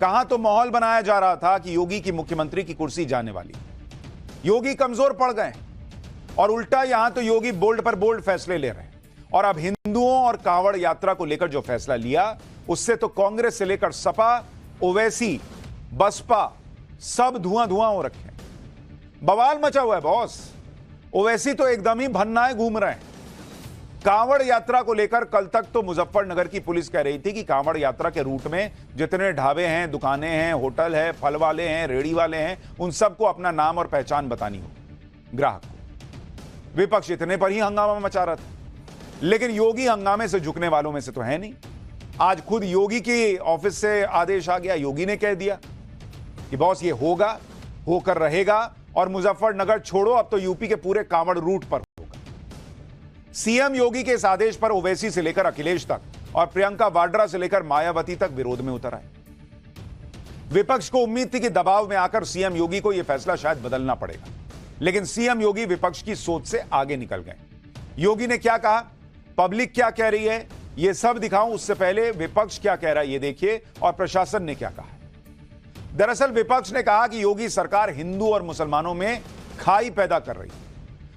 कहां तो माहौल बनाया जा रहा था कि योगी की मुख्यमंत्री की कुर्सी जाने वाली, योगी कमजोर पड़ गए, और उल्टा यहां तो योगी बोल्ड पर बोल्ड फैसले ले रहे हैं। और अब हिंदुओं और कांवड़ यात्रा को लेकर जो फैसला लिया, उससे तो कांग्रेस से लेकर सपा, ओवैसी, बसपा सब धुआं धुआं हो रखे हैं। बवाल मचा हुआ है बॉस। ओवैसी तो एकदम ही भन्नाए घूम रहे हैं। कांवड़ यात्रा को लेकर कल तक तो मुजफ्फरनगर की पुलिस कह रही थी कि कांवड़ यात्रा के रूट में जितने ढाबे हैं, दुकानें हैं, होटल है, फल वाले हैं, रेड़ी वाले हैं, उन सबको अपना नाम और पहचान बतानी हो ग्राहक को। विपक्ष इतने पर ही हंगामा मचा रहा था। लेकिन योगी हंगामे से झुकने वालों में से तो है नहीं। आज खुद योगी की ऑफिस से आदेश आ गया, योगी ने कह दिया कि बॉस ये होगा, होकर रहेगा, और मुजफ्फरनगर छोड़ो, अब तो यूपी के पूरे कांवड़ रूट पर होगा। सीएम योगी के इस आदेश पर ओवैसी से लेकर अखिलेश तक और प्रियंका वाड्रा से लेकर मायावती तक विरोध में उतर आए। विपक्ष को उम्मीद थी कि दबाव में आकर सीएम योगी को यह फैसला शायद बदलना पड़ेगा, लेकिन सीएम योगी विपक्ष की सोच से आगे निकल गए। योगी ने क्या कहा, पब्लिक क्या कह रही है, यह सब दिखाऊं, उससे पहले विपक्ष क्या कह रहा है ये देखिए, और प्रशासन ने क्या कहा। दरअसल विपक्ष ने कहा कि योगी सरकार हिंदू और मुसलमानों में खाई पैदा कर रही है।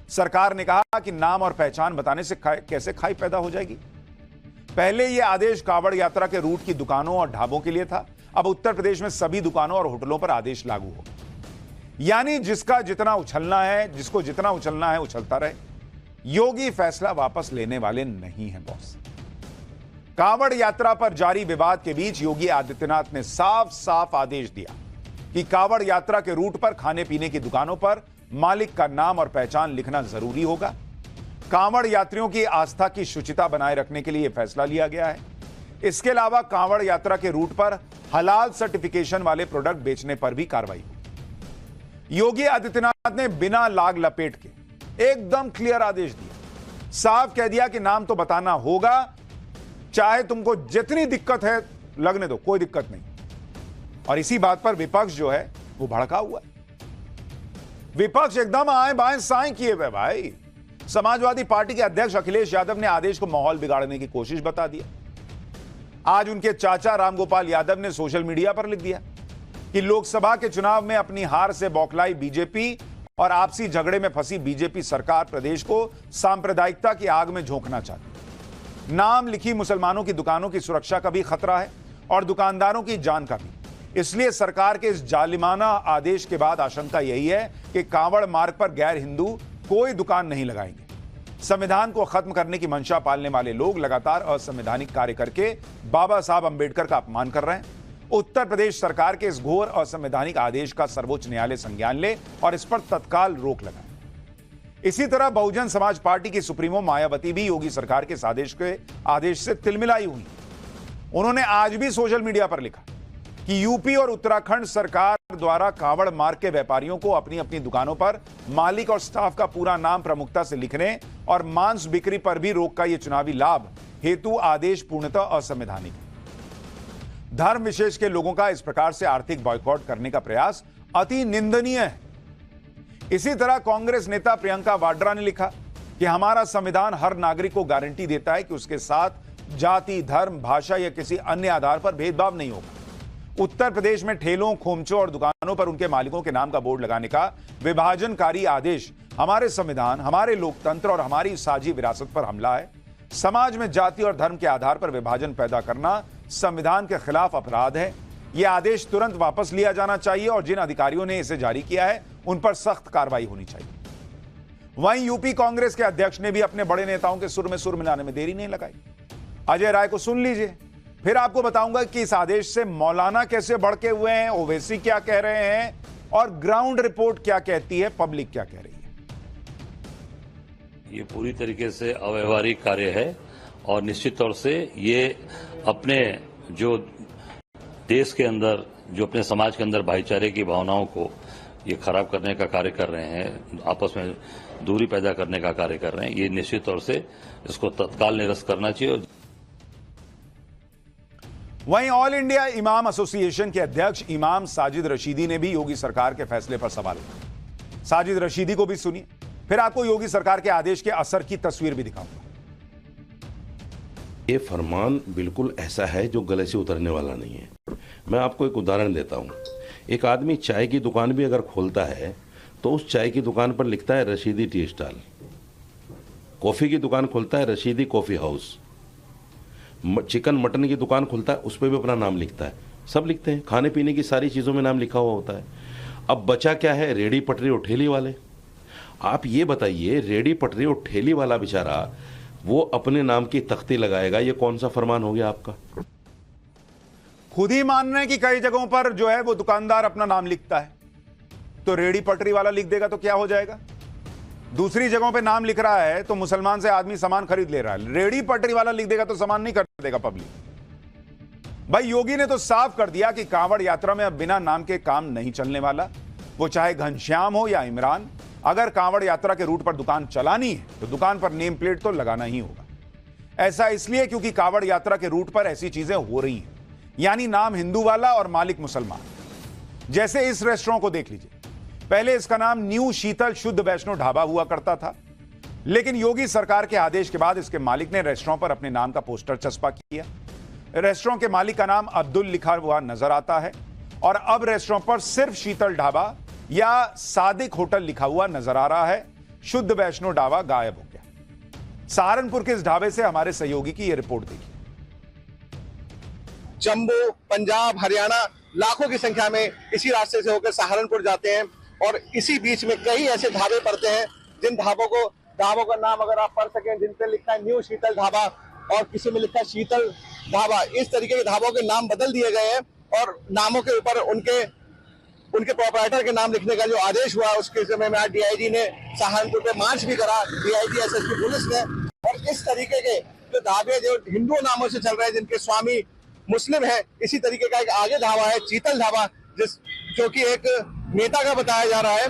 सरकार ने कहा कि नाम और पहचान बताने से कैसे खाई पैदा हो जाएगी। पहले यह आदेश कांवड़ यात्रा के रूट की दुकानों और ढाबों के लिए था, अब उत्तर प्रदेश में सभी दुकानों और होटलों पर आदेश लागू होगा। यानी जिसका जितना उछलना है, जिसको जितना उछलना है उछलता रहे। योगी फैसला वापस लेने वाले नहीं है बॉस। कांवड़ यात्रा पर जारी विवाद के बीच योगी आदित्यनाथ ने साफ साफ आदेश दिया कि कांवड़ यात्रा के रूट पर खाने पीने की दुकानों पर मालिक का नाम और पहचान लिखना जरूरी होगा। कांवड़ यात्रियों की आस्था की शुचिता बनाए रखने के लिए यह फैसला लिया गया है। इसके अलावा कांवड़ यात्रा के रूट पर हलाल सर्टिफिकेशन वाले प्रोडक्ट बेचने पर भी कार्रवाई होगी। योगी आदित्यनाथ ने बिना लाग लपेट के एकदम क्लियर आदेश दिया, साफ कह दिया कि नाम तो बताना होगा, चाहे तुमको जितनी दिक्कत है लगने दो, कोई दिक्कत नहीं। और इसी बात पर विपक्ष जो है वो भड़का हुआ है। विपक्ष एकदम आए बाएं साएं किए हुए भाई। समाजवादी पार्टी के अध्यक्ष अखिलेश यादव ने आदेश को माहौल बिगाड़ने की कोशिश बता दिया। आज उनके चाचा रामगोपाल यादव ने सोशल मीडिया पर लिख दिया कि लोकसभा के चुनाव में अपनी हार से बौखलाई बीजेपी और आपसी झगड़े में फंसी बीजेपी सरकार प्रदेश को सांप्रदायिकता की आग में झोंकना चाहती। नाम लिखी मुसलमानों की दुकानों की सुरक्षा का भी खतरा है और दुकानदारों की जान का भी। इसलिए सरकार के इस जालिमाना आदेश के बाद आशंका यही है कि कांवड़ मार्ग पर गैर हिंदू कोई दुकान नहीं लगाएंगे। संविधान को खत्म करने की मंशा पालने वाले लोग लगातार असंवैधानिक कार्य करके बाबा साहब अंबेडकर का अपमान कर रहे हैं। उत्तर प्रदेश सरकार के इस घोर असंवैधानिक आदेश का सर्वोच्च न्यायालय संज्ञान ले और इस पर तत्काल रोक लगाए। इसी तरह बहुजन समाज पार्टी की सुप्रीमो मायावती भी योगी सरकार के आदेश से तिलमिलाई हुई। उन्होंने आज भी सोशल मीडिया पर लिखा कि यूपी और उत्तराखंड सरकार द्वारा कांवड़ मार्ग के व्यापारियों को अपनी अपनी दुकानों पर मालिक और स्टाफ का पूरा नाम प्रमुखता से लिखने और मांस बिक्री पर भी रोक का यह चुनावी लाभ हेतु आदेश पूर्णतः असंवैधानिक है। धर्म विशेष के लोगों का इस प्रकार से आर्थिक बॉयकॉट करने का प्रयास अति निंदनीय है। इसी तरह कांग्रेस नेता प्रियंका वाड्रा ने लिखा कि हमारा संविधान हर नागरिक को गारंटी देता है कि उसके साथ जाति, धर्म, भाषा या किसी अन्य आधार पर भेदभाव नहीं होगा। उत्तर प्रदेश में ठेलों, खोमचों और दुकानों पर उनके मालिकों के नाम का बोर्ड लगाने का विभाजनकारी आदेश हमारे संविधान, हमारे लोकतंत्र और हमारी साझी विरासत पर हमला है। समाज में जाति और धर्म के आधार पर विभाजन पैदा करना संविधान के खिलाफ अपराध है। यह आदेश तुरंत वापस लिया जाना चाहिए और जिन अधिकारियों ने इसे जारी किया है उन पर सख्त कार्रवाई होनी चाहिए। वहीं यूपी कांग्रेस के अध्यक्ष ने भी अपने बड़े नेताओं के सुर में सुर मिलाने में देरी नहीं लगाई। अजय राय को सुन लीजिए, फिर आपको बताऊंगा कि इस आदेश से मौलाना कैसे भड़के हुए हैं, ओवैसी क्या कह रहे हैं और ग्राउंड रिपोर्ट क्या कहती है, पब्लिक क्या कह रही है। ये पूरी तरीके से अव्यवहारिक कार्य है और निश्चित तौर से ये अपने जो देश के अंदर, जो अपने समाज के अंदर भाईचारे की भावनाओं को ये खराब करने का कार्य कर रहे हैं, आपस में दूरी पैदा करने का कार्य कर रहे हैं। ये निश्चित तौर से इसको तत्काल निरस्त करना चाहिए। वहीं ऑल इंडिया इमाम एसोसिएशन के अध्यक्ष इमाम साजिद रशीदी ने भी योगी सरकार के फैसले पर सवाल उठाए। साजिद रशीदी को भी सुनिए, फिर आपको योगी सरकार के आदेश के असर की तस्वीर भी दिखाऊंगा। ये फरमान बिल्कुल ऐसा है जो गले से उतरने वाला नहीं है। मैं आपको एक उदाहरण देता हूँ। एक आदमी चाय की दुकान भी अगर खोलता है तो उस चाय की दुकान पर लिखता है रशीदी टी स्टॉल। कॉफ़ी की दुकान खोलता है Rashidi coffee house. Chicken mutton की दुकान खोलता है उस पर भी अपना नाम लिखता है। सब लिखते हैं, खाने पीने की सारी चीज़ों में नाम लिखा हुआ होता है। अब बचा क्या है? रेडी पटरी और ठेली वाले। आप ये बताइए, रेडी पटरी और ठेली वाला बेचारा वो अपने नाम की तख्ती लगाएगा, ये कौन सा फरमान हो गया आपका? खुद ही मान रहे हैं कि कई जगहों पर जो है वो दुकानदार अपना नाम लिखता है, तो रेडी पटरी वाला लिख देगा तो क्या हो जाएगा? दूसरी जगहों पे नाम लिख रहा है तो मुसलमान से आदमी सामान खरीद ले रहा है, रेडी पटरी वाला लिख देगा तो सामान नहीं खरीद देगा पब्लिक। भाई योगी ने तो साफ कर दिया कि कांवड़ यात्रा में अब बिना नाम के काम नहीं चलने वाला, वो चाहे घनश्याम हो या इमरान। अगर कांवड़ यात्रा के रूट पर दुकान चलानी है तो दुकान पर नेम प्लेट तो लगाना ही होगा। ऐसा इसलिए क्योंकि कांवड़ यात्रा के रूट पर ऐसी चीजें हो रही हैं, यानी नाम हिंदू वाला और मालिक मुसलमान। जैसे इस रेस्टोरेंट को देख लीजिए, पहले इसका नाम न्यू शीतल शुद्ध वैष्णो ढाबा हुआ करता था, लेकिन योगी सरकार के आदेश के बाद इसके मालिक ने रेस्टोरेंट पर अपने नाम का पोस्टर चस्पा किया। रेस्टोरेंट के मालिक का नाम अब्दुल लिखा हुआ नजर आता है और अब रेस्टोरेंट पर सिर्फ शीतल ढाबा या सादिक होटल लिखा हुआ नजर आ रहा है। शुद्ध वैष्णो ढाबा गायब हो गया। सहारनपुर के इस ढाबे से हमारे सहयोगी की यह रिपोर्ट देखिए। जम्मू, पंजाब, हरियाणा लाखों की संख्या में इसी रास्ते से होकर सहारनपुर जाते हैं और इसी बीच में कई ऐसे ढाबे पड़ते हैं जिन ढाबों का नाम अगर आप पढ़ सकें, जिन पे लिखा है न्यू शीतल ढाबा और किसी में लिखा है शीतल ढाबा। इस तरीके के ढाबों के नाम बदल दिए गए हैं और नामों के ऊपर उनके प्रोपराइटर के नाम लिखने का जो आदेश हुआ उसके समय में आज डीआईजी ने सहारनपुर पे मार्च भी करा, डीआईजी एसएसपी पुलिस ने। और इस तरीके के जो ढाबे जो हिंदू नामों से चल रहे हैं, जिनके स्वामी मुस्लिम है, इसी तरीके का एक आगे ढाबा है शीतल ढाबा, जो कि एक नेता का बताया जा रहा है।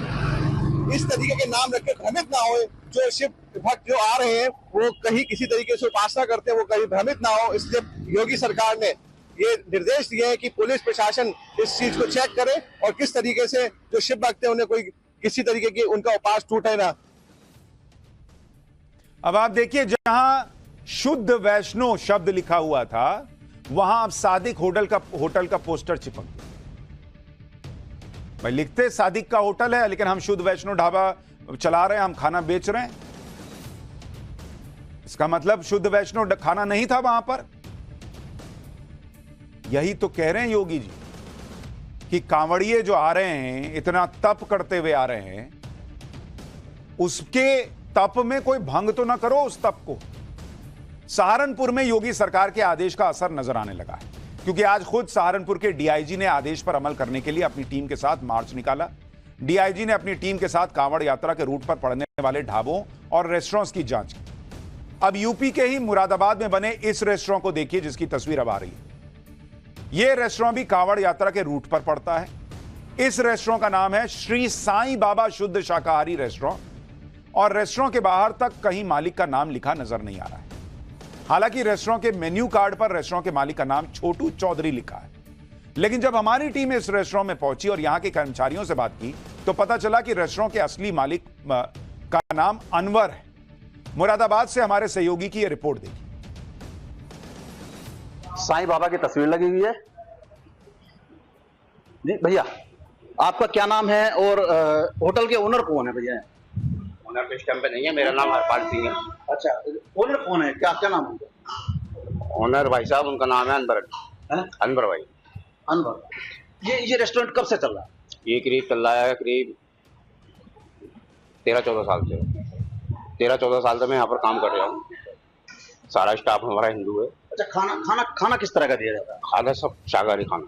इस तरीके के नाम रख के भ्रमित ना हो, जो शिव भक्त जो आ रहे हैं वो कहीं किसी तरीके से उपासना करते हैं, वो कहीं भ्रमित ना हो। इसलिए योगी सरकार ने ये निर्देश दिए हैं कि पुलिस प्रशासन इस चीज को चेक करे और किस तरीके से जो शिव भक्त है उन्हें कोई किसी तरीके की उनका उपास टूटे ना। अब आप देखिए, जहां शुद्ध वैष्णो शब्द लिखा हुआ था वहां अब सादिक होटल का पोस्टर चिपक गया। भाई लिखते सादिक का होटल है, लेकिन हम शुद्ध वैष्णो ढाबा चला रहे हैं, हम खाना बेच रहे हैं। इसका मतलब शुद्ध वैष्णो खाना नहीं था वहां पर। यही तो कह रहे हैं योगी जी कि कांवड़िए जो आ रहे हैं, इतना तप करते हुए आ रहे हैं, उसके तप में कोई भंग तो ना करो उस तप को। सहारनपुर में योगी सरकार के आदेश का असर नजर आने लगा है, क्योंकि आज खुद सहारनपुर के डीआईजी ने आदेश पर अमल करने के लिए अपनी टीम के साथ मार्च निकाला। डीआईजी ने अपनी टीम के साथ कांवड़ यात्रा के रूट पर पड़ने वाले ढाबों और रेस्टोरेंट्स की जांच की। अब यूपी के ही मुरादाबाद में बने इस रेस्टोरेंट को देखिए, जिसकी तस्वीर अब आ रही है। यह रेस्टोरेंट भी कांवड़ यात्रा के रूट पर पड़ता है। इस रेस्टोरेंट का नाम है श्री साईं बाबा शुद्ध शाकाहारी रेस्टोरेंट और रेस्टोरेंट के बाहर तक कहीं मालिक का नाम लिखा नजर नहीं आ रहा है। हालांकि रेस्टोरेंट के मेन्यू कार्ड पर रेस्टोरेंट के मालिक का नाम छोटू चौधरी लिखा है, लेकिन जब हमारी टीम इस रेस्टोरेंट में पहुंची और यहां के कर्मचारियों से बात की तो पता चला कि रेस्टोरेंट के असली मालिक का नाम अनवर है। मुरादाबाद से हमारे सहयोगी की यह रिपोर्ट देखिए। साईं बाबा की तस्वीर लगी हुई है। जी भैया, आपका क्या नाम है और होटल के ओनर कौन है भैया? ओनर तो इस टाइम पे नहीं है, मेरा नाम हरपाल सिंह है। अच्छा, ओनर कौन है? क्या क्या नाम है ओनर? भाई साहब उनका नाम है अनवर। अनवर भाई। अनवर। ये रेस्टोरेंट कब से चल रहा है? ये करीब चल रहा है करीब 13-14 साल से। 13-14 साल से मैं यहाँ पर काम कर रहा हूँ। सारा स्टाफ हमारा हिंदू है। अच्छा, खाना किस तरह का दिया जाता है? खाना सब शाकाहारी खाना।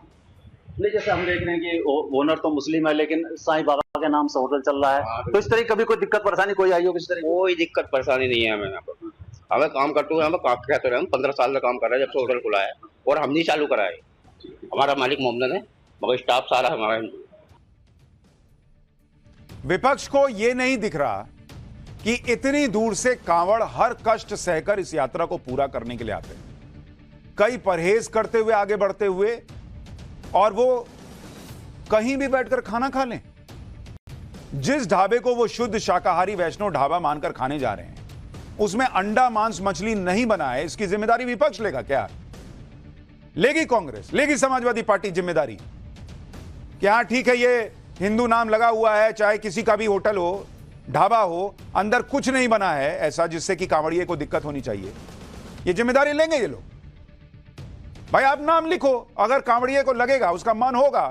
नहीं, जैसे हम देख रहे हैं कि ओनर तो मुस्लिम है, लेकिन साईं बाबा के नाम से होटल चल रहा है, तो इस तरह कभी कोई दिक्कत परेशानी कोई आई हो किसी तरह? कोई दिक्कत परेशानी नहीं है हमें यहाँ पर। हमें काम करते हुए हमें कहते रहे, हम 15 साल से काम कर रहे हैं जब से होटल खुला है, और हम नहीं चालू करा है। हमारा मालिक मोहम्मद है, मगर स्टाफ सारा हमारा हिंदू। विपक्ष को यह नहीं दिख रहा कि इतनी दूर से कांवड़ हर कष्ट सहकर इस यात्रा को पूरा करने के लिए आते हैं, कई परहेज करते हुए आगे बढ़ते हुए, और वो कहीं भी बैठकर खाना खा लें। जिस ढाबे को वो शुद्ध शाकाहारी वैष्णो ढाबा मानकर खाने जा रहे हैं, उसमें अंडा मांस मछली नहीं बना है, इसकी जिम्मेदारी विपक्ष लेगा क्या? लेगी कांग्रेस, लेगी समाजवादी पार्टी जिम्मेदारी कि हां ठीक है, ये हिंदू नाम लगा हुआ है, चाहे किसी का भी होटल हो, ढाबा हो, अंदर कुछ नहीं बना है ऐसा जिससे कि कांवड़िए को दिक्कत होनी चाहिए। ये जिम्मेदारी लेंगे ये लोग। भाई आप नाम लिखो, अगर कांवड़िए को लगेगा, उसका मन होगा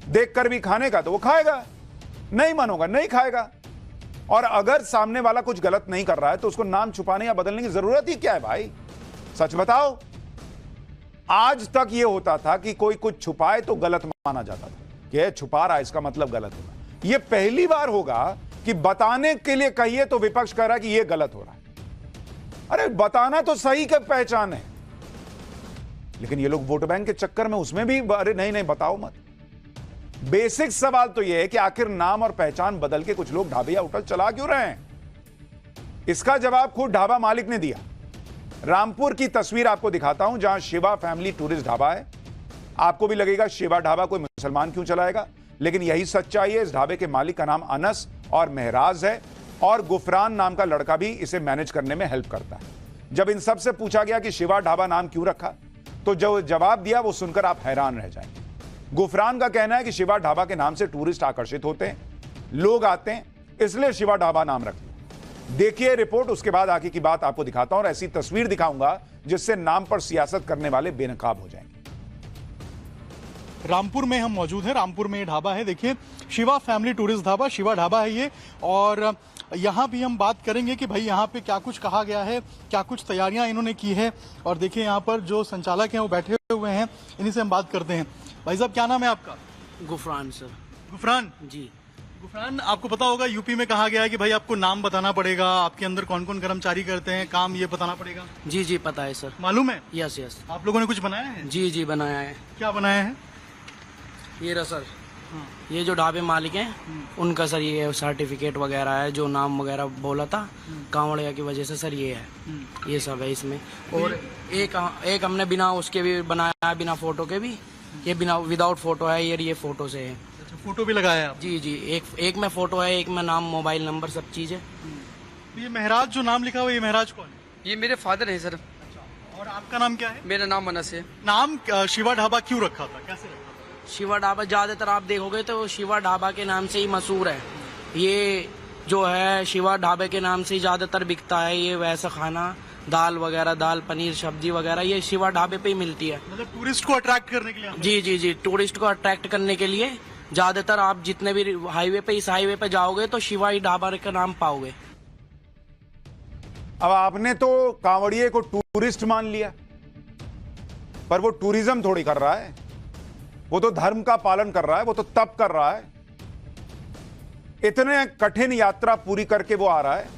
देखकर भी खाने का तो वो खाएगा, नहीं मन होगा नहीं खाएगा। और अगर सामने वाला कुछ गलत नहीं कर रहा है तो उसको नाम छुपाने या बदलने की जरूरत ही क्या है भाई? सच बताओ, आज तक ये होता था कि कोई कुछ छुपाए तो गलत माना जाता था कि छुपा रहा है इसका मतलब गलत होगा। ये पहली बार होगा कि बताने के लिए कहिए तो विपक्ष कह रहा है कि ये गलत हो रहा है। अरे बताना तो सही का पहचान है, लेकिन ये लोग वोट बैंक के चक्कर में उसमें भी अरे नहीं नहीं बताओ मत। बेसिक सवाल तो यह है कि आखिर नाम और पहचान बदल के कुछ लोग ढाबे या होटल चला क्यों रहे हैं? इसका जवाब खुद ढाबा मालिक ने दिया। रामपुर की तस्वीर आपको दिखाता हूं, जहां शिवा फैमिली टूरिस्ट ढाबा है। आपको भी लगेगा शिवा ढाबा कोई मुसलमान क्यों चलाएगा, लेकिन यही सच्चाई है। इस ढाबे के मालिक का नाम अनस और महराज है, और गुफरान नाम का लड़का भी इसे मैनेज करने में हेल्प करता है। जब इन सब से पूछा गया कि शिवा ढाबा नाम क्यों रखा, तो जो जवाब दिया वो सुनकर आप हैरान रह जाएंगे। गुफरान का कहना है कि शिवा ढाबा के नाम से टूरिस्ट आकर्षित होते हैं, लोग आते हैं, इसलिए शिवा ढाबा नाम रख लिया। देखिए रिपोर्ट, उसके बाद आगे की बात आपको दिखाता हूं और ऐसी तस्वीर दिखाऊंगा जिससे नाम पर सियासत करने वाले बेनकाब हो जाएंगे। रामपुर में हम मौजूद हैं। रामपुर में ये ढाबा है, देखिए शिवा फैमिली टूरिस्ट ढाबा, शिवा ढाबा है ये। और यहाँ भी हम बात करेंगे कि भाई यहाँ पे क्या कुछ कहा गया है, क्या कुछ तैयारियां इन्होंने की है। और देखिए यहाँ पर जो संचालक हैं वो बैठे हुए हैं, इन्हीं से हम बात करते हैं। भाई साहब क्या नाम है आपका? गुफरान सर। गुफरान जी। गुफरान, आपको पता होगा यूपी में कहा गया है कि भाई आपको नाम बताना पड़ेगा, आपके अंदर कौन कौन कर्मचारी करते हैं काम, ये बताना पड़ेगा। जी जी पता है सर। मालूम है? Yes yes. आप लोगों ने कुछ बनाया है? जी जी बनाया है। क्या बनाया है? ये रहा सर, ये जो ढाबे मालिक हैं उनका सर ये सर्टिफिकेट वगैरह है, जो नाम वगैरह बोला था कांवड़िया की वजह से सर ये है, ये सब है इसमें। और एक हमने बिना उसके भी बनाया है, बिना फोटो के भी। ये बिना विदाउट फोटो है, ये फोटो से है। अच्छा, फोटो भी लगाया है आप? जी जी, एक में फोटो है, एक में नाम, मोबाइल नंबर, सब चीज़ है। ये महराज जो नाम लिखा हुआ है, ये महराज कौन है? ये मेरे फादर है सर। और आपका नाम क्या है? मेरा नाम मनस है। नाम शिवा ढाबा क्यों रखा था, कैसे रखा था? शिवा ढाबा ज्यादातर आप देखोगे तो शिवा ढाबा के नाम से ही मशहूर है। ये जो है शिवा ढाबे के नाम से ही ज्यादातर बिकता है। ये वैसा खाना, दाल वगैरह, दाल पनीर सब्जी वगैरह, ये शिवा ढाबे पे ही मिलती है। मतलब टूरिस्ट को अट्रैक्ट करने के लिए? जी जी जी, टूरिस्ट को अट्रैक्ट करने के लिए ज्यादातर आप जितने भी हाईवे पे, इस हाईवे पे जाओगे तो शिवा ही ढाबा का नाम पाओगे। अब आपने तो कांवड़िए को टूरिस्ट मान लिया, पर वो टूरिज्म थोड़ी कर रहा है, वो तो धर्म का पालन कर रहा है, वो तो तप कर रहा है। इतने कठिन यात्रा पूरी करके वो आ रहा है,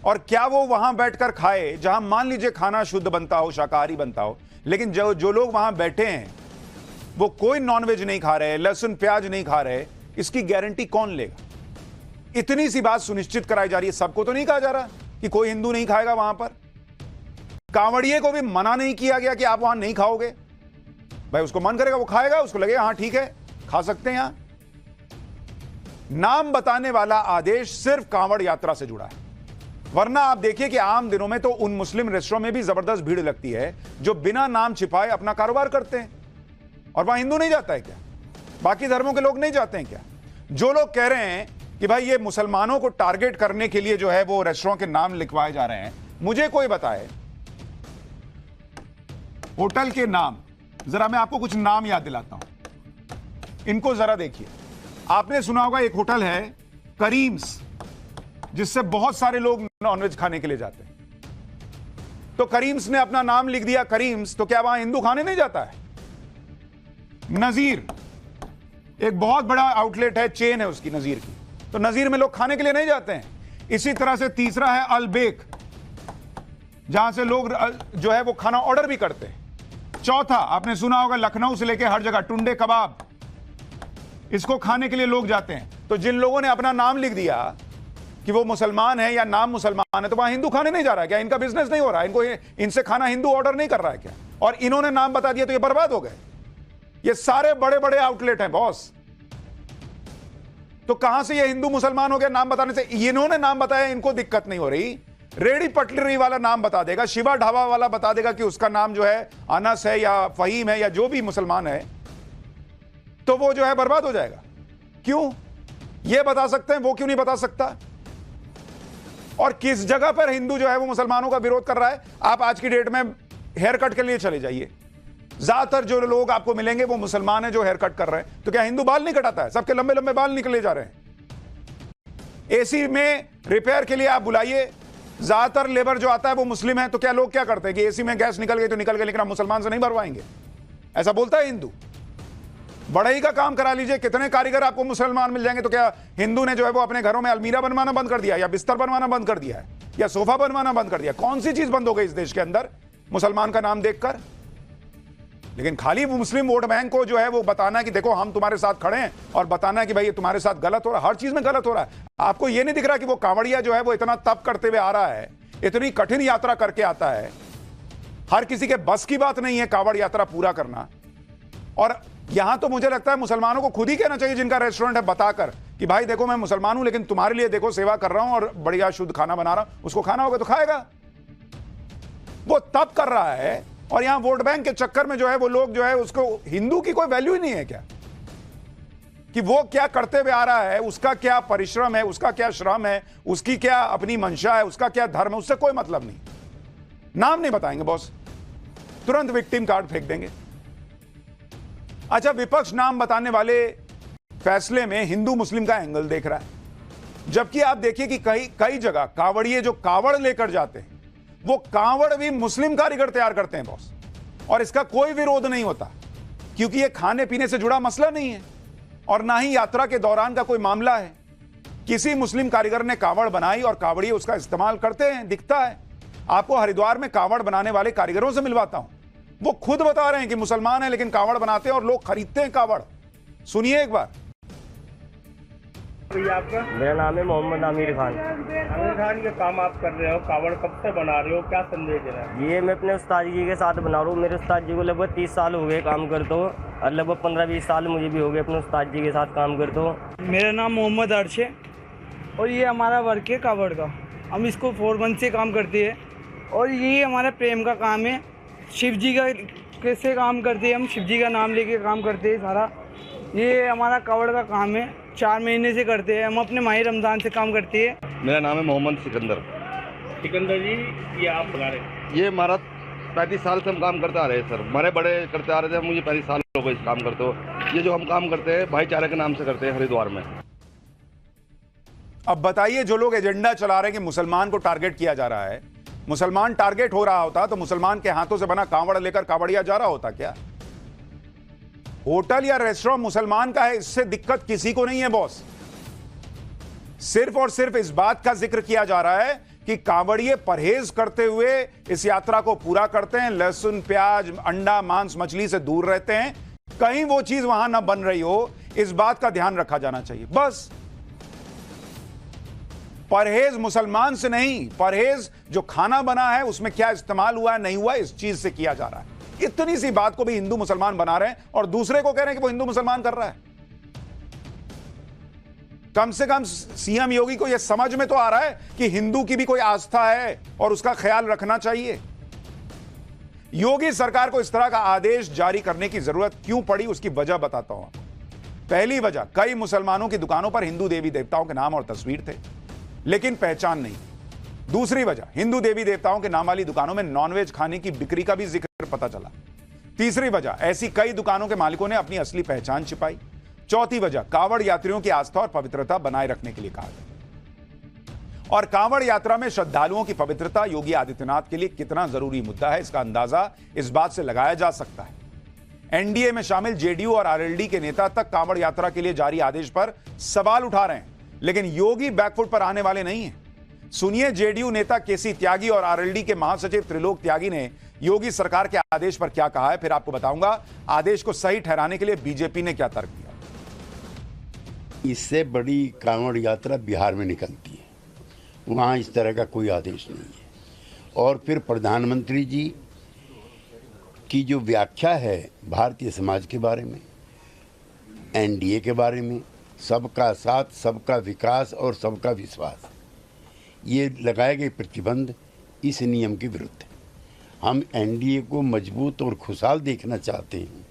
और क्या वो वहां बैठकर खाए जहां मान लीजिए खाना शुद्ध बनता हो, शाकाहारी बनता हो, लेकिन जो लोग वहां बैठे हैं वो कोई नॉनवेज नहीं खा रहे, लहसुन प्याज नहीं खा रहे, इसकी गारंटी कौन लेगा? इतनी सी बात सुनिश्चित कराई जा रही है। सबको तो नहीं कहा जा रहा कि कोई हिंदू नहीं खाएगा वहां पर। कांवड़िए को भी मना नहीं किया गया कि आप वहां नहीं खाओगे। भाई उसको मन करेगा वो खाएगा, उसको लगेगा हाँ ठीक है खा सकते हैं। यहां नाम बताने वाला आदेश सिर्फ कांवड़ यात्रा से जुड़ा है, वरना आप देखिए कि आम दिनों में तो उन मुस्लिम रेस्टोरेंट में भी जबरदस्त भीड़ लगती है जो बिना नाम छिपाए अपना कारोबार करते हैं। और वहां हिंदू नहीं जाता है क्या? बाकी धर्मों के लोग नहीं जाते हैं क्या? जो लोग कह रहे हैं कि भाई ये मुसलमानों को टारगेट करने के लिए जो है वो रेस्टोरेंट के नाम लिखवाए जा रहे हैं, मुझे कोई बताए होटल के नाम। जरा मैं आपको कुछ नाम याद दिलाता हूं, इनको जरा देखिए। आपने सुना होगा एक होटल है करीम्स, जिससे बहुत सारे लोग नॉनवेज खाने के लिए जाते हैं। तो करीम्स ने अपना नाम लिख दिया करीम्स, तो क्या वहां हिंदू खाने नहीं जाता है? नजीर एक बहुत बड़ा आउटलेट है, चेन है उसकी, नजीर की, तो नजीर में लोग खाने के लिए नहीं जाते हैं। इसी तरह से तीसरा है अलबेक, जहां से लोग जो है वो खाना ऑर्डर भी करते हैं। चौथा आपने सुना होगा लखनऊ से लेकर हर जगह टुंडे कबाब, इसको खाने के लिए लोग जाते हैं। तो जिन लोगों ने अपना नाम लिख दिया कि वो मुसलमान है या नाम मुसलमान है, तो वहां हिंदू खाने नहीं जा रहा है क्या? इनका बिजनेस नहीं हो रहा है? इनको इनसे खाना हिंदू ऑर्डर नहीं कर रहा है क्या? और इन्होंने नाम बता दिया तो ये बर्बाद हो गए। ये सारे बड़े बड़े आउटलेट हैं बॉस, तो कहां से ये हिंदू मुसलमान हो गया नाम बताने से? इन्होंने नाम बताया, इनको दिक्कत नहीं हो रही, रेडी पटरी वाला नाम बता देगा, शिवा ढाबा वाला बता देगा कि उसका नाम जो है अनस है या फहीम है या जो भी मुसलमान है, तो वो जो है बर्बाद हो जाएगा। क्यों? ये बता सकते हैं, वो क्यों नहीं बता सकता? और किस जगह पर हिंदू जो है वो मुसलमानों का विरोध कर रहा है? आप आज की डेट में हेयर कट के लिए चले जाइए, ज्यादातर जो लोग आपको मिलेंगे वो मुसलमान हैं जो हेयर कट कर रहे हैं। तो क्या हिंदू बाल नहीं कटाता है? सबके लंबे लंबे बाल निकले जा रहे हैं। एसी में रिपेयर के लिए आप बुलाइए, ज्यादातर लेबर जो आता है वो मुस्लिम है। तो क्या लोग क्या करते हैं कि एसी में गैस निकल गई तो निकल गई, लेकिन आप मुसलमान से नहीं भरवाएंगे? ऐसा बोलता है हिंदू। बढ़ई का काम करा लीजिए, कितने कारीगर आपको मुसलमान मिल जाएंगे। तो क्या हिंदू ने जो है वो अपने घरों में अलमीरा बनवाना बंद कर दिया, या बिस्तर बनवाना बंद कर दिया है, या सोफा बनवाना बंद कर दिया? कौन सी चीज बंद हो गई इस देश के अंदर मुसलमान का नाम देखकर? लेकिन खाली मुस्लिम वोट बैंक को जो है वो बताना है कि देखो हम तुम्हारे साथ खड़े हैं, और बताना है कि भाई ये तुम्हारे साथ गलत हो रहा है, हर चीज में गलत हो रहा है। आपको ये नहीं दिख रहा कि वो कांवड़िया जो है वो इतना तप करते हुए आ रहा है, इतनी कठिन यात्रा करके आता है, हर किसी के बस की बात नहीं है कांवड़ यात्रा पूरा करना। और यहां तो मुझे लगता है मुसलमानों को खुद ही कहना चाहिए, जिनका रेस्टोरेंट है, बताकर कि भाई देखो मैं मुसलमान हूं, लेकिन तुम्हारे लिए देखो सेवा कर रहा हूं और बढ़िया शुद्ध खाना बना रहा हूं। उसको खाना होगा तो खाएगा। वो तप कर रहा है, और यहां वोट बैंक के चक्कर में जो है वो लोग जो है उसको, हिंदू की कोई वैल्यू ही नहीं है क्या? कि वो क्या करते हुए आ रहा है, उसका क्या परिश्रम है, उसका क्या श्रम है, उसकी क्या अपनी मंशा है, उसका क्या धर्म है, उससे कोई मतलब नहीं। नाम नहीं बताएंगे बॉस, तुरंत विक्टिम कार्ड फेंक देंगे। अच्छा, विपक्ष नाम बताने वाले फैसले में हिंदू मुस्लिम का एंगल देख रहा है, जबकि आप देखिए कि कई जगह कांवड़िए जो कांवड़ लेकर जाते हैं वो कांवड़ भी मुस्लिम कारीगर तैयार करते हैं बॉस, और इसका कोई विरोध नहीं होता, क्योंकि ये खाने पीने से जुड़ा मसला नहीं है और ना ही यात्रा के दौरान का कोई मामला है। किसी मुस्लिम कारीगर ने कांवड़ बनाई और कांवड़िए उसका इस्तेमाल करते हैं, दिखता है। आपको हरिद्वार में कांवड़ बनाने वाले कारीगरों से मिलवाता हूं, वो खुद बता रहे हैं कि मुसलमान हैं लेकिन कांवड़ बनाते हैं और लोग खरीदते हैं कांवड़। सुनिए एक बार। आपका? मेरा नाम है मोहम्मद आमिर खान। आमिर खान, ये काम आप कर रहे हो, कावड़ कब से बना रहे हो, क्या संदेश दे रहे हैं? ये मैं अपने उस्ताद जी के साथ बना रहा हूँ। मेरे उस्ताद जी को लगभग 30 साल हो गए काम करते हो, और लगभग 15-20 साल मुझे भी हो गए अपने उस्ताद जी के साथ काम करते हो। मेरा नाम मोहम्मद अर्श है, और ये हमारा वर्क है कावड़ का। हम इसको 4 मंथ से काम करते हैं, और ये हमारा प्रेम का काम है। शिव जी का कैसे काम करते हैं, हम शिव जी का नाम लेके काम करते हैं सारा। ये हमारा कावड़ का काम है, 4 महीने से करते हैं हम, अपने माही रमज़ान से काम करते हैं। मेरा नाम है मोहम्मद सिकंदर। सिकंदर जी, ये आप बना रहे हैं? ये हमारा 35 साल से हम काम करते आ रहे हैं सर, हमारे बड़े करते आ रहे थे, मुझे 35 साल हो गए इस काम करते हो। ये जो हम काम करते हैं भाईचारे के नाम से करते हैं हरिद्वार में। अब बताइए, जो लोग एजेंडा चला रहे हैं कि मुसलमान को टारगेट किया जा रहा है, मुसलमान टारगेट हो रहा होता तो मुसलमान के हाथों से बना कांवड़ लेकर कांवड़िया जा रहा होता क्या? होटल या रेस्टोरेंट मुसलमान का है, इससे दिक्कत किसी को नहीं है बॉस। सिर्फ और सिर्फ इस बात का जिक्र किया जा रहा है कि कांवड़िए परहेज करते हुए इस यात्रा को पूरा करते हैं, लहसुन प्याज अंडा मांस मछली से दूर रहते हैं, कहीं वो चीज वहां ना बन रही हो, इस बात का ध्यान रखा जाना चाहिए बस। परहेज मुसलमान से नहीं, परहेज जो खाना बना है उसमें क्या इस्तेमाल हुआ है नहीं हुआ, इस चीज से किया जा रहा है। इतनी सी बात को भी हिंदू मुसलमान बना रहे हैं और दूसरे को कह रहे हैं कि वो हिंदू मुसलमान कर रहा है। कम से कम सीएम योगी को यह समझ में तो आ रहा है कि हिंदू की भी कोई आस्था है और उसका ख्याल रखना चाहिए। योगी सरकार को इस तरह का आदेश जारी करने की जरूरत क्यों पड़ी, उसकी वजह बताता हूं। पहली वजह, कई मुसलमानों की दुकानों पर हिंदू देवी देवताओं के नाम और तस्वीर थे लेकिन पहचान नहीं। दूसरी वजह, हिंदू देवी देवताओं के नाम वाली दुकानों में नॉनवेज खाने की बिक्री का भी जिक्र पता चला। तीसरी वजह, ऐसी कई दुकानों के मालिकों ने अपनी असली पहचान छिपाई। चौथी वजह, कांवड़ यात्रियों की आस्था और पवित्रता बनाए रखने के लिए कहा गया। और कांवड़ यात्रा में श्रद्धालुओं की पवित्रता योगी आदित्यनाथ के लिए कितना जरूरी मुद्दा है, इसका अंदाजा इस बात से लगाया जा सकता है। एनडीए में शामिल जेडीयू और आरएलडी के नेता तक कांवड़ यात्रा के लिए जारी आदेश पर सवाल उठा रहे हैं, लेकिन योगी बैकफुट पर आने वाले नहीं हैं। सुनिए जेडीयू नेता केसी त्यागी और आरएलडी के महासचिव त्रिलोक त्यागी ने योगी सरकार के आदेश पर क्या कहा है, फिर आपको बताऊंगा आदेश को सही ठहराने के लिए बीजेपी ने क्या तर्क दिया। इससे बड़ी कांवड़ यात्रा बिहार में निकलती है, वहाँ इस तरह का कोई आदेश नहीं है। और फिर प्रधानमंत्री जी की जो व्याख्या है भारतीय समाज के बारे में, एनडीए के बारे में, सबका साथ सबका विकास और सबका विश्वास, ये लगाए गए प्रतिबंध इस नियम के विरुद्ध है। हम एनडीए को मजबूत और खुशहाल देखना चाहते हैं।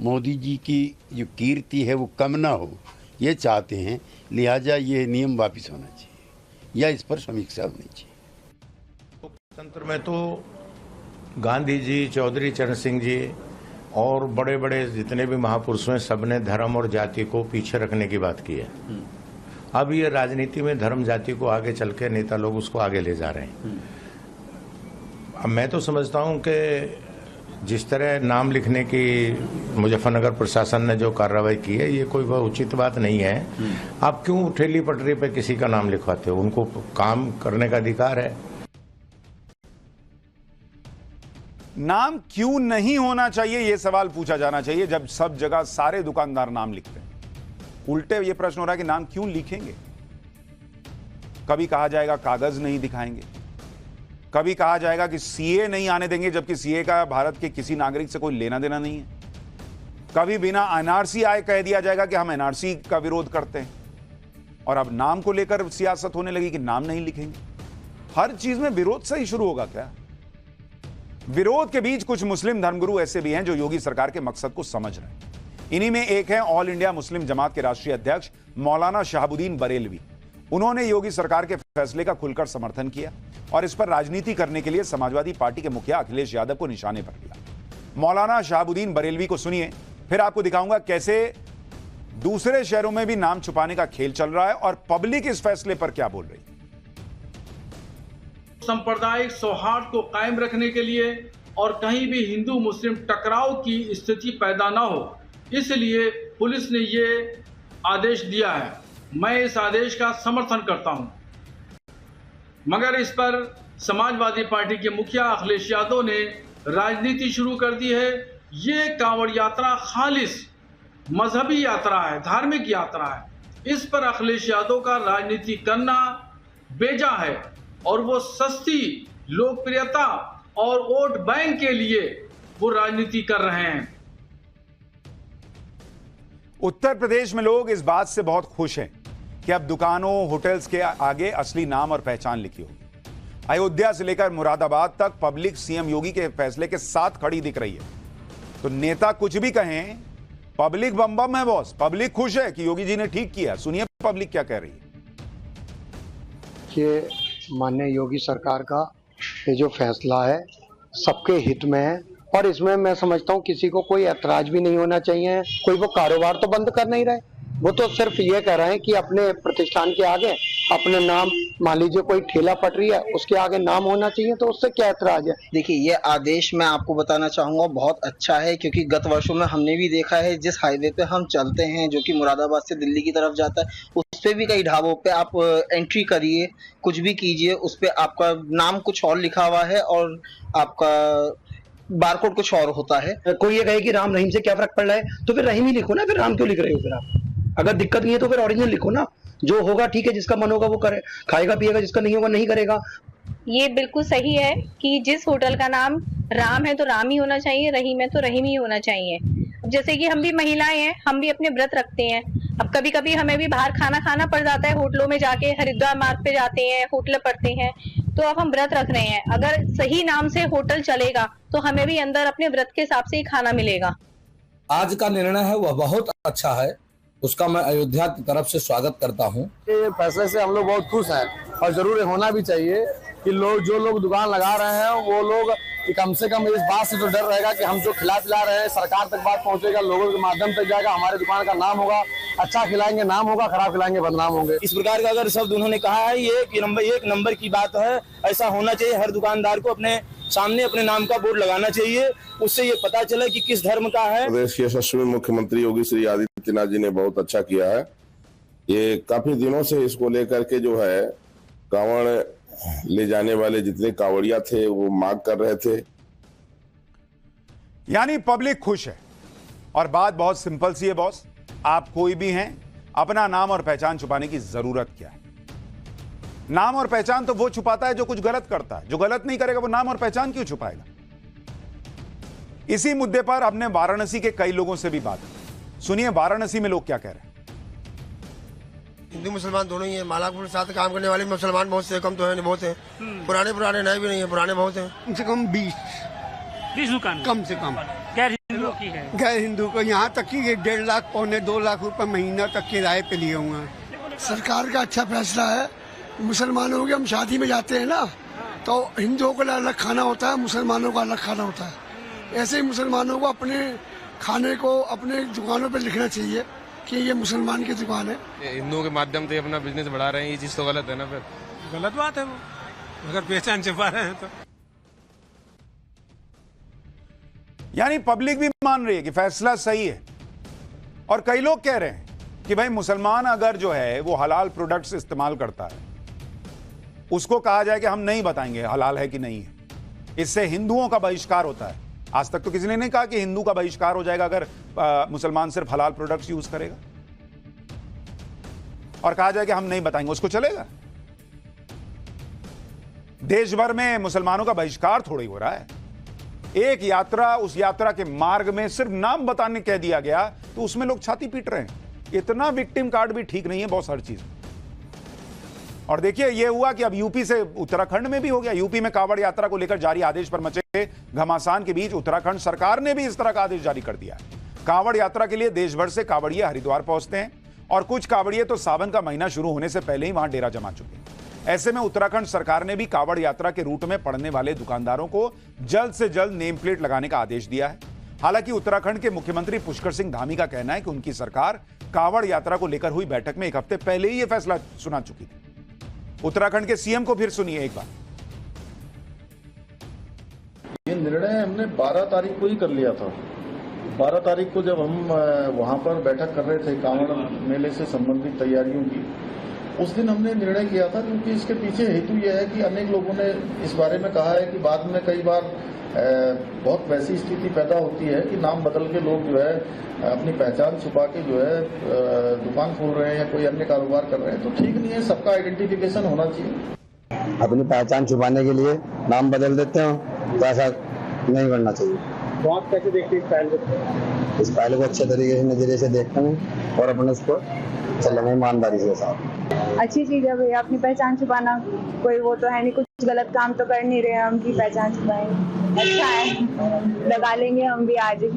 मोदी जी की जो कीर्ति है वो कम ना हो, ये चाहते हैं। लिहाजा ये नियम वापस होना चाहिए या इस पर समीक्षा होनी चाहिए। तंत्र में तो गांधी जी, चौधरी चरण सिंह जी और बड़े बड़े जितने भी महापुरुष हैं, सबने धर्म और जाति को पीछे रखने की बात की है। अब ये राजनीति में धर्म जाति को आगे चल के नेता लोग उसको आगे ले जा रहे हैं। अब मैं तो समझता हूं कि जिस तरह नाम लिखने की मुजफ्फरनगर प्रशासन ने जो कार्रवाई की है, ये कोई बहुत उचित बात नहीं है। आप क्यों ठेली पटरी पे किसी का नाम लिखवाते हो? उनको काम करने का अधिकार है। नाम क्यों नहीं होना चाहिए, यह सवाल पूछा जाना चाहिए जब सब जगह सारे दुकानदार नाम लिखते हैं। उल्टे ये प्रश्न हो रहा है कि नाम क्यों लिखेंगे। कभी कहा जाएगा कागज नहीं दिखाएंगे, कभी कहा जाएगा कि सीए नहीं आने देंगे, जबकि सीए का भारत के किसी नागरिक से कोई लेना देना नहीं है। कभी बिना एनआरसी आए कह दिया जाएगा कि हम एनआरसी का विरोध करते हैं। और अब नाम को लेकर सियासत होने लगी कि नाम नहीं लिखेंगे। हर चीज में विरोध से ही शुरू होगा क्या? विरोध के बीच कुछ मुस्लिम धर्मगुरु ऐसे भी हैं जो योगी सरकार के मकसद को समझ रहे हैं। इन्हीं में एक है ऑल इंडिया मुस्लिम जमात के राष्ट्रीय अध्यक्ष मौलाना शहाबुद्दीन बरेलवी। उन्होंने योगी सरकार के फैसले का खुलकर समर्थन किया और इस पर राजनीति करने के लिए समाजवादी पार्टी के मुखिया अखिलेश यादव को निशाने पर लिया। मौलाना शहाबुद्दीन बरेलवी को सुनिए, फिर आपको दिखाऊंगा कैसे दूसरे शहरों में भी नाम छुपाने का खेल चल रहा है और पब्लिक इस फैसले पर क्या बोल रही है। सांप्रदायिक सौहार्द को कायम रखने के लिए और कहीं भी हिंदू मुस्लिम टकराव की स्थिति पैदा ना हो, इसलिए पुलिस ने ये आदेश दिया है। मैं इस आदेश का समर्थन करता हूं, मगर इस पर समाजवादी पार्टी के मुखिया अखिलेश यादव ने राजनीति शुरू कर दी है। ये कांवड़ यात्रा खालिस मजहबी यात्रा है, धार्मिक यात्रा है। इस पर अखिलेश यादव का राजनीति करना बेजा है और वो सस्ती लोकप्रियता और वोट बैंक के लिए वो राजनीति कर रहे हैं। उत्तर प्रदेश में लोग इस बात से बहुत खुश हैं कि अब दुकानों, होटल्स के आगे असली नाम और पहचान लिखी होगी। अयोध्या से लेकर मुरादाबाद तक पब्लिक सीएम योगी के फैसले के साथ खड़ी दिख रही है। तो नेता कुछ भी कहें, पब्लिक बम बम है बॉस। पब्लिक खुश है कि योगी जी ने ठीक किया। सुनिए पब्लिक क्या कह रही है। ये माननीय योगी सरकार का ये जो फैसला है सबके हित में है और इसमें मैं समझता हूँ किसी को कोई ऐतराज भी नहीं होना चाहिए। कोई वो कारोबार तो बंद कर नहीं रहे, वो तो सिर्फ ये कह रहे हैं कि अपने प्रतिष्ठान के आगे अपने नाम, मान लीजिए कोई ठेला पटरी है उसके आगे नाम होना चाहिए, तो उससे क्या ऐतराज है। देखिए, ये आदेश मैं आपको बताना चाहूंगा बहुत अच्छा है, क्योंकि गत वर्षों में हमने भी देखा है जिस हाईवे पे हम चलते हैं जो कि मुरादाबाद से दिल्ली की तरफ जाता है, उस पे भी कई ढाबों पे आप एंट्री करिए, कुछ भी कीजिए, उस पे आपका नाम कुछ और लिखा हुआ है और आपका बारकोड कुछ और होता है। कोई ये कहे कि राम रहीम से क्या फर्क पड़ रहा है, तो फिर रहीम ही लिखो ना, फिर राम क्यों लिख रहे हो? फिर आप अगर दिक्कत नहीं है तो फिर ओरिजिनल लिखो ना। जो होगा ठीक है, जिसका मन होगा वो करे, खाएगा पिएगा, जिसका नहीं होगा नहीं करेगा। ये बिल्कुल सही है कि जिस होटल का नाम राम है तो राम ही होना चाहिए, रहीम है तो रहीम ही होना चाहिए। जैसे कि हम भी महिलाएं हैं, हम भी अपने व्रत रखते हैं। अब कभी कभी हमें भी बाहर खाना खाना पड़ जाता है, होटलों में जाके हरिद्वार मार्ग पे जाते हैं, होटल पड़ते हैं, तो अब हम व्रत रख रहे हैं। अगर सही नाम से होटल चलेगा तो हमें भी अंदर अपने व्रत के हिसाब से ही खाना मिलेगा। आज का निर्णय है वह बहुत अच्छा है, उसका मैं अयोध्या की तरफ से स्वागत करता हूं। ये फैसले से हम लोग बहुत खुश हैं और जरूर होना भी चाहिए कि जो लोग दुकान लगा रहे हैं वो लोग कम से कम इस बात से तो डर रहेगा कि हम जो खिला पिला रहे हैं सरकार तक बात पहुंचेगा, लोगों के माध्यम तक जाएगा, हमारे दुकान का नाम होगा, अच्छा खिलाएंगे नाम होगा, खराब खिलाएंगे बदनाम होंगे। इस प्रकार का अगर शब्द उन्होंने कहा है, ये एक नंबर की बात है। ऐसा होना चाहिए, हर दुकानदार को अपने सामने अपने नाम का बोर्ड लगाना चाहिए, उससे ये पता चले कि किस धर्म का है। प्रदेश के यशस्वी मुख्यमंत्री योगी श्री आदित्यनाथ जी ने बहुत अच्छा किया है। ये काफी दिनों से इसको लेकर के जो है कांवड़ ले जाने वाले जितने कांवड़िया थे वो मांग कर रहे थे। यानी पब्लिक खुश है और बात बहुत सिंपल सी है बॉस। आप कोई भी हैं, अपना नाम और पहचान छुपाने की जरूरत क्या है? नाम और पहचान तो वो छुपाता है जो कुछ गलत करता है। जो गलत नहीं करेगा वो नाम और पहचान क्यों छुपाएगा? इसी मुद्दे पर हमने वाराणसी के कई लोगों से भी बात की। सुनिए वाराणसी में लोग क्या कह रहे हैं। हिंदू मुसलमान दोनों ही हैं। मालापुर के साथ काम करने वाले मुसलमान बहुत से, कम तो है नहीं, बहुत हैं। पुराने नए भी नहीं है, पुराने बहुत हैं। कम से कम 20 दुकान कम से कम गैर हिंदुओं की है। गैर हिंदू को यहाँ तक कि 1.5 लाख पौने 2 लाख रुपए महीना तक किराए पे लिए हुए हैं। सरकार का अच्छा फैसला है। मुसलमानों के हम शादी में जाते हैं ना, तो हिंदुओं को अलग खाना होता है, मुसलमानों का अलग खाना होता है। ऐसे ही मुसलमानों को अपने खाने को अपने दुकानों पे लिखना चाहिए कि ये मुसलमान की दुकान है। हिंदुओं के माध्यम से अपना बिजनेस बढ़ा रहे हैं, ये चीज तो गलत है ना। फिर गलत बात है वो, अगर पहचान छुपा रहे हैं तो। यानी पब्लिक भी मान रही है कि फैसला सही है, और कई लोग कह रहे हैं कि भाई मुसलमान अगर जो है वो हलाल प्रोडक्ट्स इस्तेमाल करता है, उसको कहा जाए कि हम नहीं बताएंगे हलाल है कि नहीं है, इससे हिंदुओं का बहिष्कार होता है। आज तक तो किसी ने नहीं कहा कि हिंदू का बहिष्कार हो जाएगा अगर मुसलमान सिर्फ हलाल प्रोडक्ट्स यूज करेगा, और कहा जाए कि हम नहीं बताएंगे, उसको चलेगा। देश भर में मुसलमानों का बहिष्कार थोड़ी हो रहा है। एक यात्रा, उस यात्रा के मार्ग में सिर्फ नाम बताने कह दिया गया तो उसमें लोग छाती पीट रहे हैं। इतना विक्टिम कार्ड भी ठीक नहीं है बहुत सारी चीज। और देखिए ये हुआ कि अब यूपी से उत्तराखंड में भी हो गया। यूपी में कांवड़ यात्रा को लेकर जारी आदेश पर मचे घमासान के बीच उत्तराखंड सरकार ने भी इस तरह का आदेश जारी कर दिया है। कांवड़ यात्रा के लिए देश भर से कांवड़िए हरिद्वार पहुंचते हैं, और कुछ कांवड़िए तो सावन का महीना शुरू होने से पहले ही वहां डेरा जमा चुके हैं। ऐसे में उत्तराखंड सरकार ने भी कांवड़ यात्रा के रूट में पड़ने वाले दुकानदारों को जल्द से जल्द नेम प्लेट लगाने का आदेश दिया है। हालांकि उत्तराखंड के मुख्यमंत्री पुष्कर सिंह धामी का कहना है कि उनकी सरकार कांवड़ यात्रा को लेकर हुई बैठक में 1 हफ्ते पहले ही यह फैसला सुना चुकी थी। उत्तराखंड के सीएम को फिर सुनिए एक बार। ये निर्णय हमने 12 तारीख को ही कर लिया था। 12 तारीख को जब हम वहां पर बैठक कर रहे थे कांवड़ मेले से संबंधित तैयारियों की, उस दिन हमने निर्णय किया था, क्योंकि इसके पीछे हेतु यह है कि अनेक लोगों ने इस बारे में कहा है कि बाद में कई बार बहुत वैसी स्थिति पैदा होती है कि नाम बदल के लोग जो है अपनी पहचान छुपा के जो है दुकान खोल रहे हैं या कोई अन्य कारोबार कर रहे हैं, तो ठीक नहीं है। सबका आइडेंटिफिकेशन होना चाहिए। अपनी पहचान छुपाने के लिए नाम बदल देते हो, तो ऐसा नहीं करना चाहिए। तो आप कैसे देखते हैं इस पहल को? इस पहल को अच्छे तरीके से नजरिए से देखते हैं और अपने उसको चलेंगे ईमानदारी के साथ। अच्छी चीज है भैया, अपनी पहचान छुपाना कोई वो तो है नहीं, कुछ गलत काम तो कर नहीं रहे, हम की पहचान छुपाएंगे। अच्छा है, लगा लेंगे हम भी आज ही।